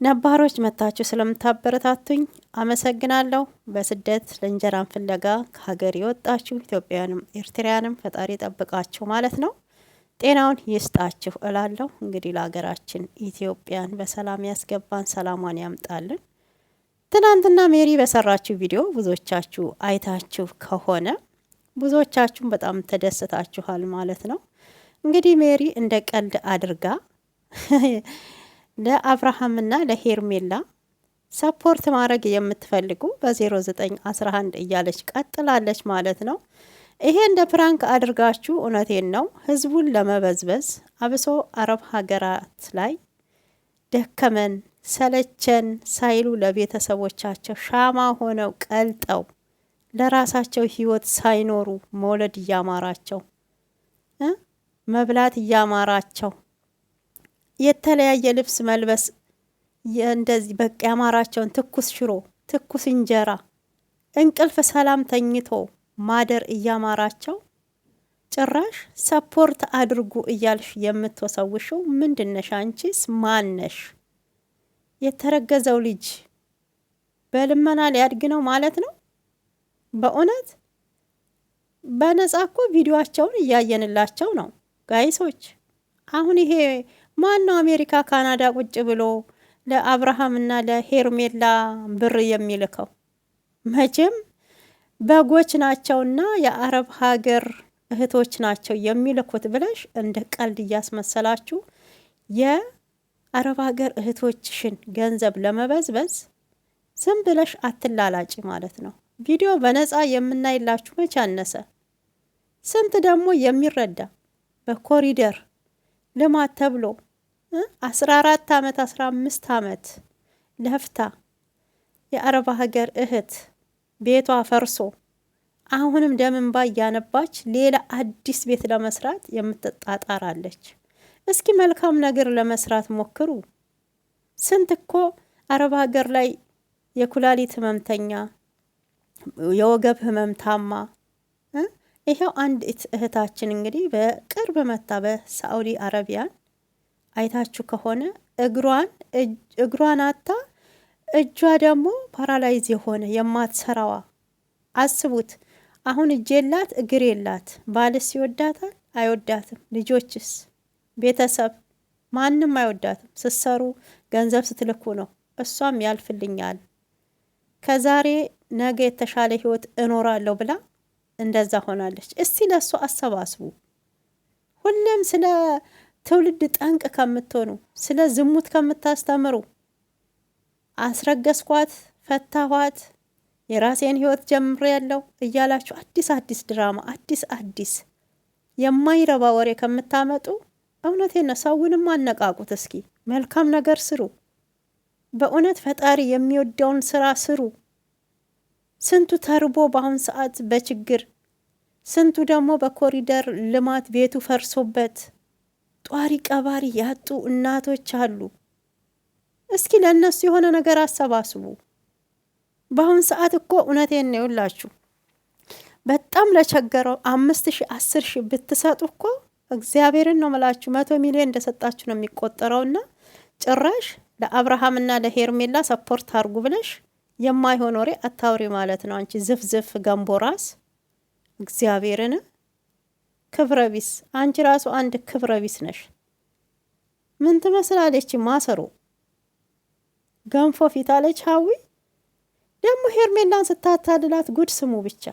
ነባሮች መታችሁ ስለምታበረታቱኝ አመሰግናለሁ። በስደት ለእንጀራን ፍለጋ ከሀገር የወጣችሁ ኢትዮጵያውያንም ኤርትራውያንም ፈጣሪ ጠብቃችሁ ማለት ነው። ጤናውን ይስጣችሁ እላለሁ። እንግዲህ ለሀገራችን ኢትዮጵያን በሰላም ያስገባን፣ ሰላሟን ያምጣልን። ትናንትና ሜሪ በሰራችሁ ቪዲዮ ብዙዎቻችሁ አይታችሁ ከሆነ ብዙዎቻችሁም በጣም ተደስታችኋል ማለት ነው። እንግዲህ ሜሪ እንደ ቀልድ አድርጋ ለአብርሃምና ለሄርሜላ ሰፖርት ማድረግ የምትፈልጉ በ0911 እያለች ቀጥላለች ማለት ነው። ይሄ እንደ ፕራንክ አድርጋችሁ እውነቴን ነው ህዝቡን ለመበዝበዝ አብሶ አረብ ሀገራት ላይ ደከመን ሰለቸን ሳይሉ ለቤተሰቦቻቸው ሻማ ሆነው ቀልጠው ለራሳቸው ህይወት ሳይኖሩ መውለድ እያማራቸው መብላት እያማራቸው የተለያየ ልብስ መልበስ እንደዚህ በቃ ያማራቸውን ትኩስ ሽሮ፣ ትኩስ እንጀራ፣ እንቅልፍ ሰላም ተኝቶ ማደር እያማራቸው ጭራሽ ሰፖርት አድርጉ እያልሽ የምትወሰውሽው ምንድነሽ? አንቺስ ማነሽ? የተረገዘው ልጅ በልመና ሊያድግ ነው ማለት ነው። በእውነት በነጻ እኮ ቪዲዮአቸውን እያየንላቸው ነው ጋይሶች። አሁን ይሄ ማነው አሜሪካ ካናዳ ቁጭ ብሎ ለአብርሃምና ለሄርሜላ ብር የሚልከው? መቼም በጎች ናቸውና የአረብ ሀገር እህቶች ናቸው የሚልኩት ብለሽ እንደ ቀልድ እያስመሰላችሁ የአረብ ሀገር እህቶችሽን ገንዘብ ለመበዝበዝ ዝም ብለሽ አትላላጭ ማለት ነው። ቪዲዮ በነጻ የምናይላችሁ መቼ አነሰ? ስንት ደግሞ የሚረዳ በኮሪደር ልማት ተብሎ 14 ዓመት 15 ዓመት ለፍታ የአረብ ሀገር እህት ቤቷ ፈርሶ አሁንም ደም እንባ እያነባች ሌላ አዲስ ቤት ለመስራት የምትጣጣራለች። እስኪ መልካም ነገር ለመስራት ሞክሩ። ስንት እኮ አረብ ሀገር ላይ የኩላሊት ህመምተኛ፣ የወገብ ህመምታማ ይሄው አንድ እህታችን እንግዲህ በቅርብ መታ በሳዑዲ አረቢያን አይታችሁ ከሆነ እግሯን አታ እጇ ደግሞ ፓራላይዝ የሆነ የማትሰራዋ አስቡት። አሁን እጅ የላት እግር የላት። ባልስ ይወዳታል? አይወዳትም። ልጆችስ? ቤተሰብ ማንም አይወዳትም። ስትሰሩ ገንዘብ ስትልኩ ነው እሷም ያልፍልኛል ከዛሬ ነገ የተሻለ ህይወት እኖራለሁ ብላ እንደዛ ሆናለች። እስቲ ለሷ አሰባስቡ። ሁሌም ስለ ትውልድ ጠንቅ ከምትሆኑ፣ ስለ ዝሙት ከምታስተምሩ፣ አስረገዝኳት፣ ፈታኋት፣ የራሴን ህይወት ጀምሬያለሁ እያላችሁ አዲስ ድራማ አዲስ የማይረባ ወሬ ከምታመጡ እውነቴን ነው ሰውንም አነቃቁት። እስኪ መልካም ነገር ስሩ። በእውነት ፈጣሪ የሚወደውን ስራ ስሩ። ስንቱ ተርቦ በአሁን ሰዓት በችግር፣ ስንቱ ደግሞ በኮሪደር ልማት ቤቱ ፈርሶበት ጧሪ ቀባሪ ያጡ እናቶች አሉ። እስኪ ለእነሱ የሆነ ነገር አሰባስቡ። በአሁን ሰዓት እኮ እውነቴን ነው ይውላችሁ በጣም ለቸገረው 5,000 10,000 ብትሰጡ እኮ እግዚአብሔርን ነው ምላችሁ 100 ሚሊዮን እንደሰጣችሁ ነው የሚቆጠረውና ጭራሽ ለአብርሃምና ለሄርሜላ ሰፖርት አርጉ ብለሽ የማይሆን ወሬ አታውሪ ማለት ነው። አንቺ ዝፍዝፍ ገንቦ ራስ እግዚአብሔርን ክብረ ቢስ። አንቺ ራሱ አንድ ክብረ ቢስ ነሽ። ምን ትመስላለች? ማሰሮ ገንፎ ፊታለች። ሀዊ ደግሞ ሄርሜላን ስታታልላት ጉድ ስሙ ብቻ፣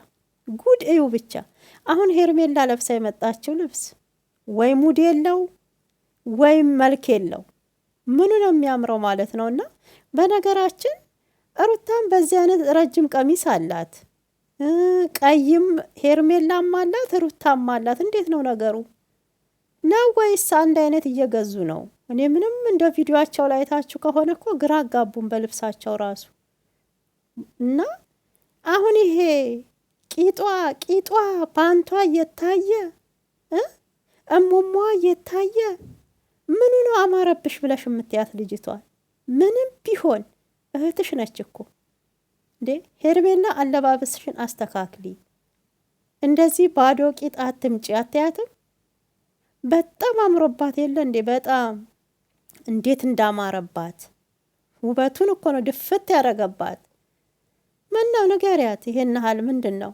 ጉድ እዩ ብቻ። አሁን ሄርሜላ ለብሳ የመጣችው ልብስ ወይ ሙድ የለው ወይም መልክ የለው። ምኑ ነው የሚያምረው ማለት ነውና በነገራችን ሩታም በዚህ አይነት ረጅም ቀሚስ አላት፣ ቀይም ሄርሜላም አላት፣ ሩታም አላት። እንዴት ነው ነገሩ? ነው ወይስ አንድ አይነት እየገዙ ነው? እኔ ምንም እንደ ቪዲዮአቸው ላይ ታችሁ ከሆነ እኮ ግራ አጋቡን በልብሳቸው ራሱ። እና አሁን ይሄ ቂጧ ፓንቷ እየታየ እሙሟ እየታየ ምኑ ነው አማረብሽ ብለሽ የምትያት ልጅቷል? ምንም ቢሆን እህትሽ ነች እኮ እንዴ። ሄርሜላ አለባበስሽን አስተካክሊ። እንደዚህ ባዶ ቂጥ አትምጪ። አትያትም? በጣም አምሮባት የለ እንዴ? በጣም እንዴት እንዳማረባት ውበቱን እኮ ነው ድፍት ያደረገባት። ምን ነው ንገሪያት። ይሄን ያህል ምንድን ነው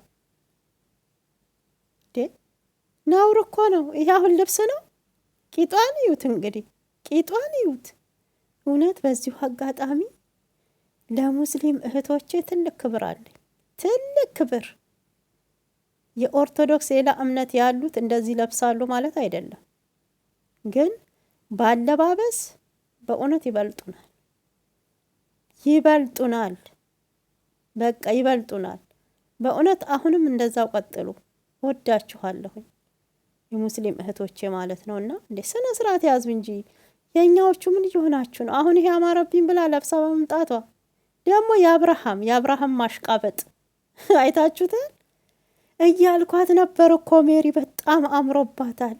ነውር እኮ ነው። ይሄ አሁን ልብስ ነው? ቂጧን ይዩት እንግዲህ ቂጧን ይዩት። እውነት በዚሁ አጋጣሚ ለሙስሊም እህቶቼ ትልቅ ክብር አለኝ፣ ትልቅ ክብር። የኦርቶዶክስ ሌላ እምነት ያሉት እንደዚህ ለብሳሉ ማለት አይደለም፣ ግን ባለባበስ በእውነት ይበልጡናል፣ ይበልጡናል፣ በቃ ይበልጡናል በእውነት። አሁንም እንደዛው ቀጥሉ። ወዳችኋለሁኝ የሙስሊም እህቶቼ ማለት ነውና እንዴ ስነ ስርዓት ያዙ እንጂ የኛዎቹ ምን እየሆናችሁ ነው? አሁን ይሄ አማረብኝ ብላ ለብሳ በመምጣቷ ደግሞ የአብርሃም ማሽቃበጥ አይታችሁታል እያልኳት ነበር እኮ። ሜሪ በጣም አምሮባታል።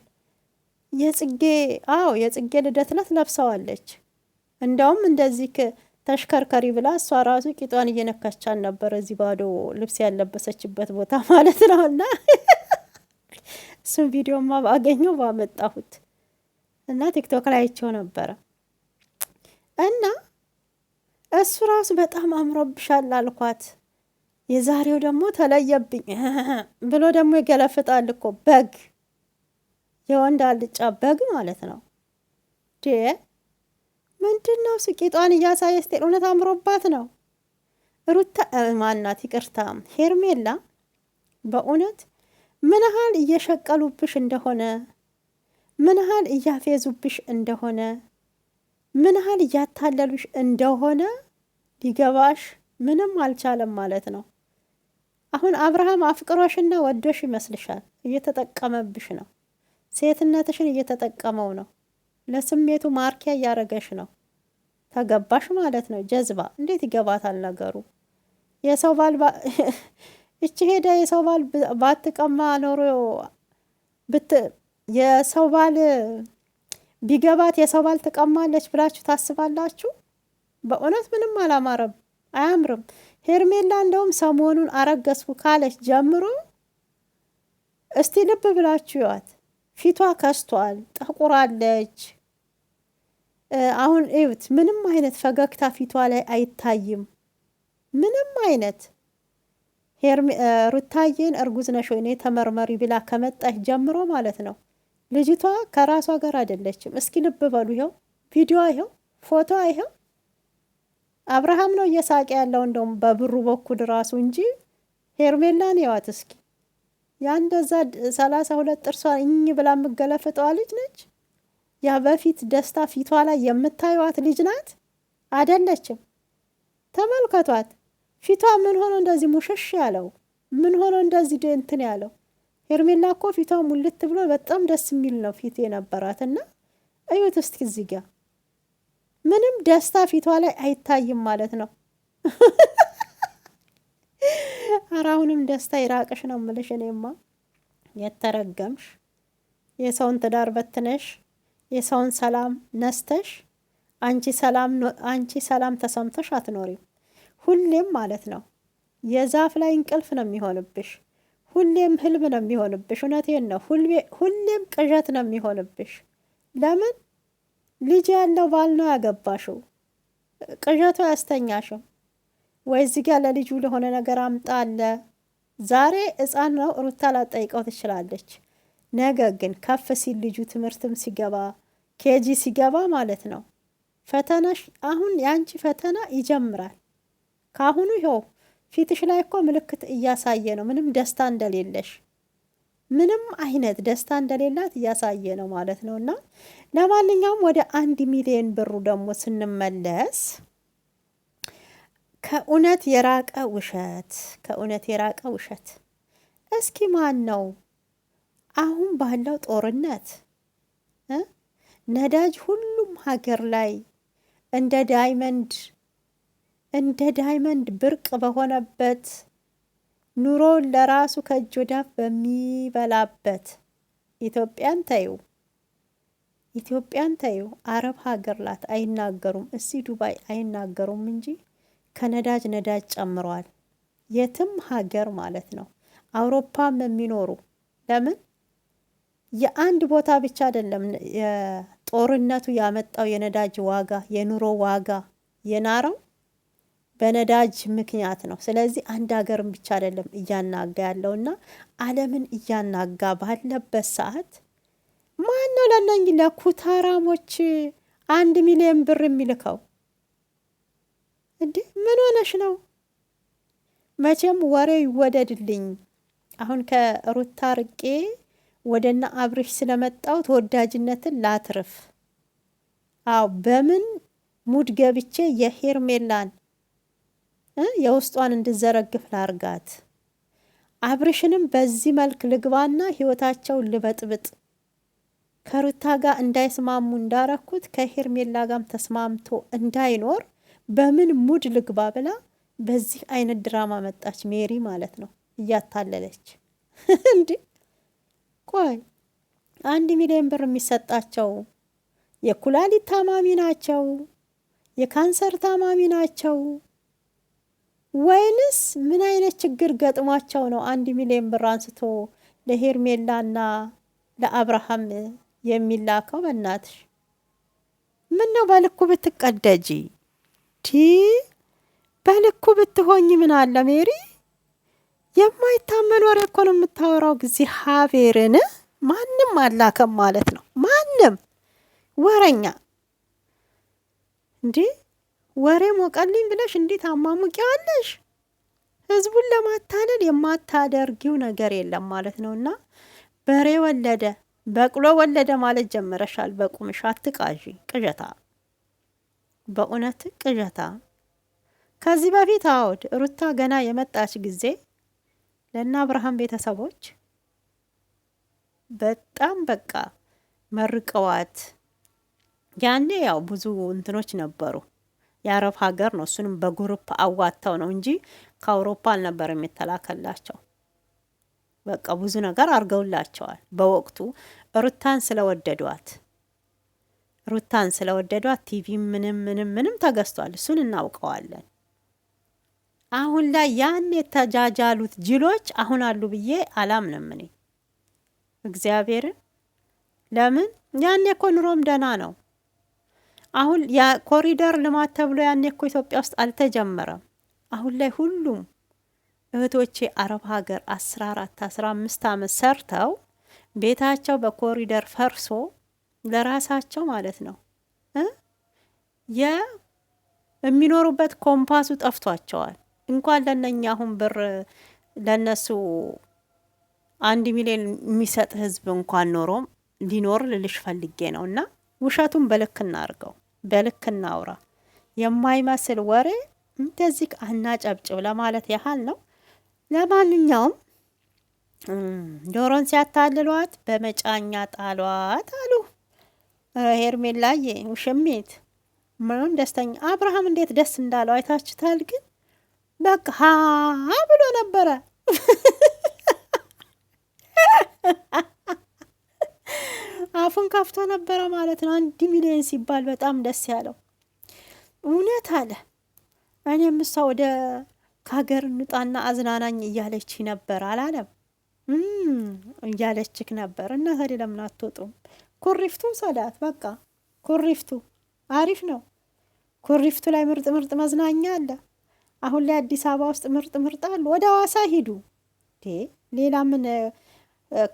የጽጌ ልደት ዕለት ለብሰዋለች። እንደውም እንደዚህ ተሽከርከሪ ብላ እሷ ራሱ ቂጧን እየነካቻን ነበር፣ እዚህ ባዶ ልብስ ያለበሰችበት ቦታ ማለት ነውና እሱም ቪዲዮማ ባገኘው ባመጣሁት እና ቲክቶክ ላይ አይቼው ነበረ። እና እሱ ራሱ በጣም አምሮብሻል አልኳት። የዛሬው ደግሞ ተለየብኝ ብሎ ደግሞ ይገለፍጣል እኮ በግ፣ የወንድ አልጫ በግ ማለት ነው። ምንድን ነው ቂጧን እያሳየ ስትል እውነት አምሮባት ነው። ሩታ ማናት ይቅርታ ሄርሜላ በእውነት ምን ያህል እየሸቀሉብሽ እንደሆነ፣ ምን ያህል እያፌዙብሽ እንደሆነ፣ ምን ያህል እያታለሉሽ እንደሆነ ሊገባሽ ምንም አልቻለም ማለት ነው። አሁን አብርሃም አፍቅሮሽና ወዶሽ ይመስልሻል? እየተጠቀመብሽ ነው። ሴትነትሽን እየተጠቀመው ነው። ለስሜቱ ማርኪያ እያረገሽ ነው። ተገባሽ ማለት ነው። ጀዝባ እንዴት ይገባታል ነገሩ? የሰው ባል እቺ ሄዳ የሰው ባል ባትቀማ ኖሮ የሰው ባል ቢገባት የሰው ባል ትቀማለች ብላችሁ ታስባላችሁ? በእውነት ምንም አላማረም፣ አያምርም። ሄርሜላ እንደውም ሰሞኑን አረገዝኩ ካለች ጀምሮ እስቲ ልብ ብላችሁ ይዋት፣ ፊቷ ከስቷል፣ ጠቁራለች። አሁን እዩት፣ ምንም አይነት ፈገግታ ፊቷ ላይ አይታይም፣ ምንም አይነት። ሩታዬን እርጉዝ ነሽ ወይ ተመርመሪ ብላ ከመጣች ጀምሮ ማለት ነው ልጅቷ ከራሷ ጋር አይደለችም። እስኪ ልብ በሉ፣ ይኸው ቪዲዮ፣ ይኸው ፎቶ፣ ይኸው አብርሃም ነው እየሳቀ ያለው እንደውም በብሩ በኩል ራሱ እንጂ ሄርሜላን ይዋት እስኪ። ያንደዛ 32 ጥርሷ እኝ ብላ የምገለፍጠዋ ልጅ ነች። ያ በፊት ደስታ ፊቷ ላይ የምታዩዋት ልጅ ናት አይደለችም። ተመልከቷት፣ ፊቷ ምን ሆኖ እንደዚህ ሙሽሽ ያለው? ምን ሆኖ እንደዚህ እንትን ያለው? ሄርሜላ እኮ ፊቷ ሙልት ብሎ በጣም ደስ የሚል ነው ፊት የነበራትና እዩት እስኪ እዚህ ጋር ምንም ደስታ ፊቷ ላይ አይታይም ማለት ነው። አራውንም ደስታ ይራቅሽ ነው የምልሽ። እኔማ የተረገምሽ የሰውን ትዳር በትነሽ የሰውን ሰላም ነስተሽ አንቺ ሰላም ተሰምቶሽ አትኖሪም። ሁሌም ማለት ነው የዛፍ ላይ እንቅልፍ ነው የሚሆንብሽ። ሁሌም ህልም ነው የሚሆንብሽ። እውነቴን ነው። ሁሌም ቅዠት ነው የሚሆንብሽ። ለምን ልጅ ያለው ባል ነው ያገባሽው። ቅዠቱ ያስተኛሽው ወይ እዚህ ጋር ለልጁ ለሆነ ነገር አምጣ አለ። ዛሬ ሕፃን ነው ሩታ ላጠይቀው ትችላለች። ነገር ግን ከፍ ሲል ልጁ ትምህርትም ሲገባ ኬጂ ሲገባ ማለት ነው ፈተናሽ፣ አሁን የአንቺ ፈተና ይጀምራል ካሁኑ። ይኸው ፊትሽ ላይ እኮ ምልክት እያሳየ ነው ምንም ደስታ እንደሌለሽ፣ ምንም አይነት ደስታ እንደሌላት እያሳየ ነው ማለት ነው። እና ለማንኛውም ወደ 1 ሚሊዮን ብሩ ደግሞ ስንመለስ ከእውነት የራቀ ውሸት፣ ከእውነት የራቀ ውሸት። እስኪ ማን ነው አሁን ባለው ጦርነት ነዳጅ ሁሉም ሀገር ላይ እንደ ዳይመንድ ብርቅ በሆነበት ኑሮውን ለራሱ ከእጅ ወዳፍ በሚበላበት ኢትዮጵያን ተዩ አረብ ሀገር ላት አይናገሩም፣ እዚህ ዱባይ አይናገሩም እንጂ ከነዳጅ ጨምረዋል። የትም ሀገር ማለት ነው። አውሮፓም የሚኖሩ ለምን የአንድ ቦታ ብቻ አይደለም ጦርነቱ ያመጣው የነዳጅ ዋጋ፣ የኑሮ ዋጋ የናረው በነዳጅ ምክንያት ነው። ስለዚህ አንድ ሀገርን ብቻ አይደለም እያናጋ ያለውና ዓለምን እያናጋ ባለበት ሰዓት ማን ነው ለነኝ ለኩታራሞች 1 ሚሊዮን ብር የሚልከው እንዴ? ምን ሆነሽ ነው? መቼም ወሬው ይወደድልኝ። አሁን ከሩታ ርቄ ወደና አብርሽ ስለመጣው ተወዳጅነትን ላትርፍ። አው በምን ሙድ ገብቼ የሄርሜላን የውስጧን እንድዘረግፍ ላርጋት። አብርሽንም በዚህ መልክ ልግባና ህይወታቸው ልበጥብጥ። ከሩታ ጋር እንዳይስማሙ እንዳረኩት ከሄርሜላ ጋርም ተስማምቶ እንዳይኖር በምን ሙድ ልግባ ብላ በዚህ አይነት ድራማ መጣች። ሜሪ ማለት ነው እያታለለች እንዴ። ቆይ 1 ሚሊዮን ብር የሚሰጣቸው የኩላሊት ታማሚ ናቸው? የካንሰር ታማሚ ናቸው? ወይንስ ምን አይነት ችግር ገጥሟቸው ነው 1 ሚሊዮን ብር አንስቶ ለሄርሜላና ለአብርሃም የሚላከው? በእናትሽ ምን ነው በልኩ ብትቀደጂ በልኩ ብትሆኝ ምን አለ ሜሪ? የማይታመን ወሬ እኮ ነው የምታወራው። ጊዜ ሀቤርን ማንም አላከም ማለት ነው። ማንም ወረኛ እንዴ ወሬ ሞቀልኝ ብለሽ እንዴት አማሙቂያለሽ? ህዝቡን ለማታለል የማታደርጊው ነገር የለም ማለት ነውና በሬ ወለደ በቅሎ ወለደ ማለት ጀመረሻል። በቁምሽ አትቃዢ ቅዠታ፣ በእውነት ቅዠታ። ከዚህ በፊት አውድ ሩታ ገና የመጣች ጊዜ ለና አብርሃም ቤተሰቦች በጣም በቃ መርቀዋት። ያኔ ያው ብዙ እንትኖች ነበሩ። የአረብ ሀገር ነው፣ እሱንም በግሩፕ አዋተው ነው እንጂ ከአውሮፓ አልነበር የሚተላከላቸው። በቃ ብዙ ነገር አድርገውላቸዋል በወቅቱ ሩታን ስለወደዷት ቲቪ ምንም ተገዝቷል። እሱን እናውቀዋለን። አሁን ላይ ያን የተጃጃሉት ጅሎች አሁን አሉ ብዬ አላምንም እኔ እግዚአብሔርን። ለምን ያኔ እኮ ኑሮም ደህና ነው። አሁን ያ ኮሪደር ልማት ተብሎ ያኔ እኮ ኢትዮጵያ ውስጥ አልተጀመረም። አሁን ላይ ሁሉም እህቶቼ አረብ ሀገር 14 15 ዓመት ሰርተው ቤታቸው በኮሪደር ፈርሶ ለራሳቸው ማለት ነው የሚኖሩበት ኮምፓሱ ጠፍቷቸዋል። እንኳን ለነኛ አሁን ብር ለነሱ 1 ሚሊዮን የሚሰጥ ህዝብ እንኳን ኖሮም ሊኖር ልልሽ ፈልጌ ነውና ውሸቱን በልክ እናርገው፣ በልክ እናውራ። የማይመስል ወሬ እንደዚህ አናጨብጭብ ለማለት ያህል ነው። ለማንኛውም ዶሮን ሲያታልሏት በመጫኛ ጣሏት አሉ ሄርሜላዬ ውሽሜት። ምንም ደስተኛ አብርሃም እንዴት ደስ እንዳለው አይታችታል። ግን በቃ ብሎ ነበረ አፉን ከፍቶ ነበረ ማለት ነው። 1 ሚሊዮን ሲባል በጣም ደስ ያለው እውነት አለ። እኔም እሷ ወደ ከሀገር እንውጣና አዝናናኝ እያለች ነበር አላለም? እያለችክ ነበር። እና ታዲያ ለምን አትወጡም? ኩሪፍቱ ሰዳት በቃ ኩሪፍቱ አሪፍ ነው። ኩሪፍቱ ላይ ምርጥ መዝናኛ አለ። አሁን ላይ አዲስ አበባ ውስጥ ምርጥ አሉ። ወደ ሐዋሳ ሂዱ። ሌላ ምን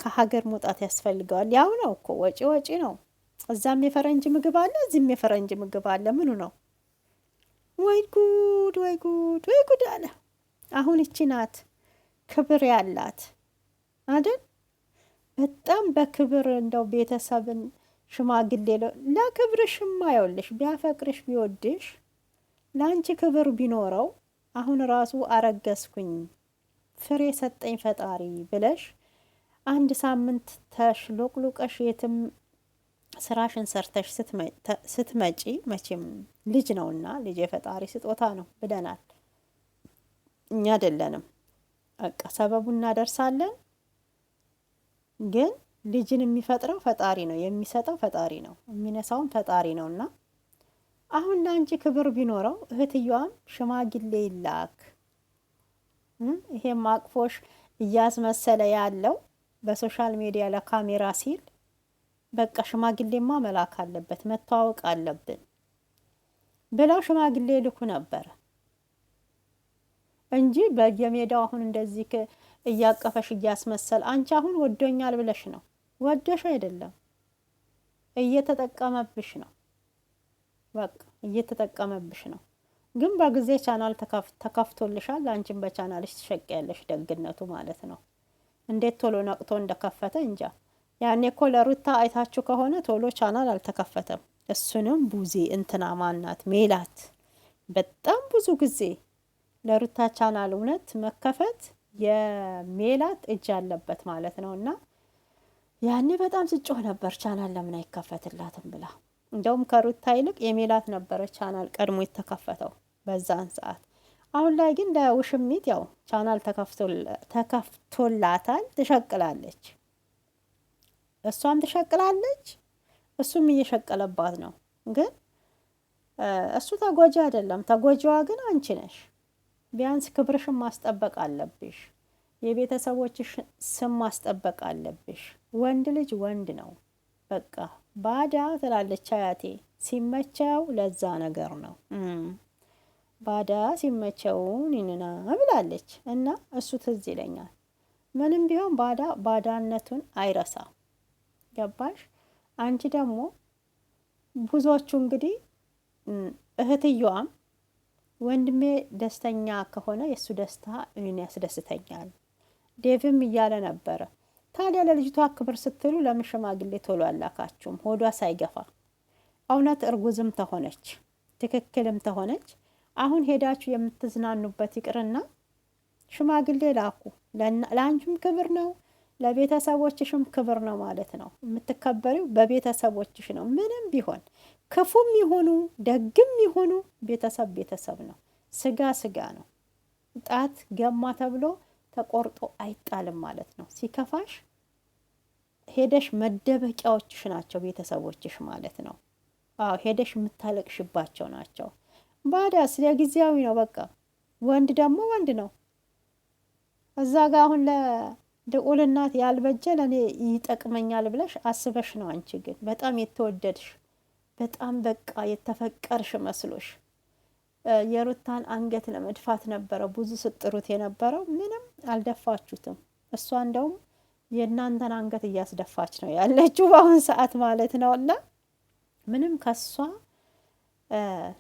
ከሀገር መውጣት ያስፈልገዋል? ያው ነው እኮ ወጪ ነው። እዛም የፈረንጅ ምግብ አለ፣ እዚህም የፈረንጅ ምግብ አለ። ምኑ ነው? ወይ ጉድ አለ። አሁን ይቺ ናት ክብር ያላት አይደል? በጣም በክብር እንደው ቤተሰብን ሽማግሌ ለክብርሽማ ይኸውልሽ ቢያፈቅርሽ ቢወድሽ ለአንቺ ክብር ቢኖረው አሁን ራሱ አረገዝኩኝ ፍሬ ሰጠኝ ፈጣሪ ብለሽ 1 ሳምንት ተሽሎቅሉቀሽ የትም ስራሽን ሰርተሽ ስትመጪ መቼም ልጅ ነውና ልጅ የፈጣሪ ስጦታ ነው ብለናል። እኛ አይደለንም በቃ ሰበቡ እናደርሳለን። ግን ልጅን የሚፈጥረው ፈጣሪ ነው፣ የሚሰጠው ፈጣሪ ነው፣ የሚነሳውም ፈጣሪ ነውና አሁን ለአንቺ ክብር ቢኖረው እህትየዋም ሽማግሌ ይላክ። ይሄም አቅፎሽ እያስመሰለ ያለው በሶሻል ሚዲያ ለካሜራ ሲል በቃ ሽማግሌማ መላክ አለበት፣ መተዋወቅ አለብን። ብለው ሽማግሌ ልኩ ነበረ እንጂ በየሜዳው አሁን እንደዚህ እያቀፈሽ እያስመሰል አንቺ አሁን ወዶኛል ብለሽ ነው። ወዶሽ አይደለም፣ እየተጠቀመብሽ ነው። በቃ እየተጠቀመብሽ ነው። ግን በጊዜ ቻናል ተከፍቶልሻል። አንቺም በቻናልሽ ትሸቂያለሽ። ደግነቱ ማለት ነው። እንዴት ቶሎ ነቅቶ እንደከፈተ እንጃ። ያኔ እኮ ለሩታ አይታችሁ ከሆነ ቶሎ ቻናል አልተከፈተም። እሱንም ቡዜ እንትና ማናት ሜላት በጣም ብዙ ጊዜ ለሩታ ቻናል እውነት መከፈት የሜላት እጅ አለበት ማለት ነው። እና ያኔ በጣም ስጮህ ነበር ቻናል ለምን አይከፈትላትም ብላ። እንደውም ከሩታ ይልቅ የሜላት ነበረ ቻናል ቀድሞ የተከፈተው በዛን ሰዓት። አሁን ላይ ግን ለውሽሚት ያው ቻናል ተከፍቶላታል። ትሸቅላለች፣ እሷም ትሸቅላለች፣ እሱም እየሸቀለባት ነው። ግን እሱ ተጎጂ አይደለም። ተጎጂዋ ግን አንቺ ነሽ። ቢያንስ ክብርሽን ማስጠበቅ አለብሽ። የቤተሰቦችሽ ስም ማስጠበቅ አለብሽ። ወንድ ልጅ ወንድ ነው። በቃ ባዳ ትላለች አያቴ። ሲመቸው ለዛ ነገር ነው። ባዳ ሲመቸው ይንና ብላለች። እና እሱ ትዝ ይለኛል። ምንም ቢሆን ባዳ ባዳነቱን አይረሳም። ገባሽ? አንቺ ደግሞ ብዙዎቹ እንግዲህ እህትየዋም ወንድሜ ደስተኛ ከሆነ የእሱ ደስታ እኔን ያስደስተኛል ዴቭም እያለ ነበረ። ታዲያ ለልጅቷ ክብር ስትሉ ለምን ሽማግሌ ቶሎ አላካችሁም? ሆዷ ሳይገፋ እውነት እርጉዝም ተሆነች ትክክልም ተሆነች አሁን ሄዳችሁ የምትዝናኑበት ይቅርና ሽማግሌ ላኩ። ለአንቺም ክብር ነው፣ ለቤተሰቦችሽም ክብር ነው ማለት ነው። የምትከበሪው በቤተሰቦችሽ ነው። ምንም ቢሆን ክፉም ይሆኑ ደግም ይሆኑ ቤተሰብ ቤተሰብ ነው። ስጋ ስጋ ነው። ጣት ገማ ተብሎ ተቆርጦ አይጣልም ማለት ነው። ሲከፋሽ ሄደሽ መደበቂያዎችሽ ናቸው ቤተሰቦችሽ ማለት ነው። አዎ ሄደሽ የምታለቅሽባቸው ናቸው። ባዳስ ለጊዜያዊ ነው በቃ። ወንድ ደግሞ ወንድ ነው። እዛ ጋር አሁን ለልዑል እናት ያልበጀ ለእኔ ይጠቅመኛል ብለሽ አስበሽ ነው። አንቺ ግን በጣም የተወደድሽ በጣም በቃ የተፈቀርሽ መስሎሽ የሩታን አንገት ለመድፋት ነበረ ብዙ ስጥሩት የነበረው። ምንም አልደፋችሁትም። እሷ እንደውም የእናንተን አንገት እያስደፋች ነው ያለችው በአሁን ሰዓት ማለት ነው። እና ምንም ከሷ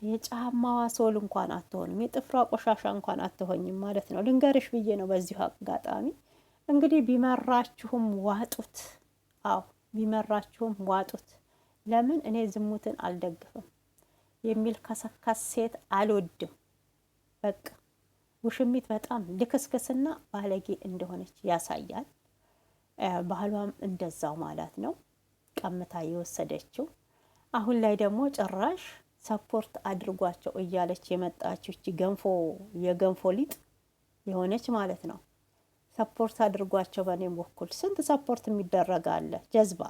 የጫማዋ ሶል እንኳን አትሆንም፣ የጥፍሯ ቆሻሻ እንኳን አትሆኝም ማለት ነው። ልንገርሽ ብዬ ነው በዚሁ አጋጣሚ። እንግዲህ ቢመራችሁም ዋጡት። አዎ ቢመራችሁም ዋጡት። ለምን እኔ ዝሙትን አልደግፍም የሚል ከሰካስ ሴት አልወድም። በቃ ውሽሚት በጣም ልክስክስና ባለጌ እንደሆነች ያሳያል። ባህሏም እንደዛው ማለት ነው፣ ቀምታ የወሰደችው። አሁን ላይ ደግሞ ጭራሽ ሰፖርት አድርጓቸው እያለች የመጣችው እቺ የገንፎ ሊጥ የሆነች ማለት ነው። ሰፖርት አድርጓቸው። በእኔም በኩል ስንት ሰፖርት የሚደረግ አለ ጀዝባ